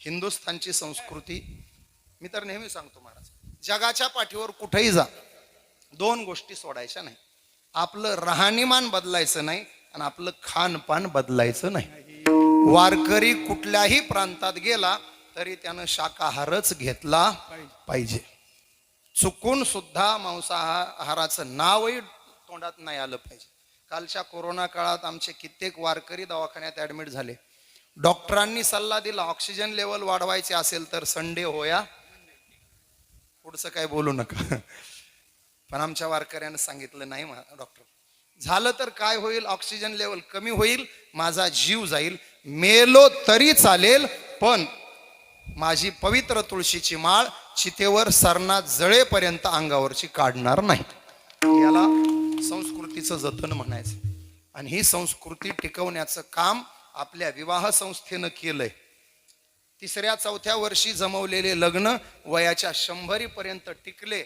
हिंदुस्थानची संस्कृती, मी तर नेहमी सांगतो महाराज, जगाच्या पाठीवर कुठेही जा, दोन गोष्टी सोडायच्या नाही. आपलं राहणीमान बदलायचं नाही आणि आपलं खानपान बदलायचं नाही. वारकरी कुठल्याही प्रांतात गेला तरी त्यानं शाकाहारच घेतला पाहिजे. चुकून सुद्धा मांसाहाराचं नावही तोंडात नाही आलं पाहिजे. कालच्या कोरोना काळात आमचे कित्येक वारकरी दवाखान्यात ऍडमिट झाले. डॉक्टरांनी सल्ला दिला, ऑक्सिजन लेवल वाढवायचे असेल तर संडे होया, पुढचं काय बोलू नका. पण आमच्या वारकऱ्यानं सांगितलं नाही डॉक्टर, झालं तर काय होईल, ऑक्सिजन लेवल कमी होईल, माझा जीव जाईल, मेलो तरी चालेल, पण माझी पवित्र तुळशीची माळ चितेवर सरना जळेपर्यंत अंगावरची काढणार नाही. याला संस्कृतीचं जतन म्हणायचं. आणि ही संस्कृती टिकवण्याचं काम आपल्या विवाह संस्थेनं केलंय. 3ऱ्या 4थ्या वर्षी जमवलेले लग्न वयाच्या 100 पर्यंत टिकले.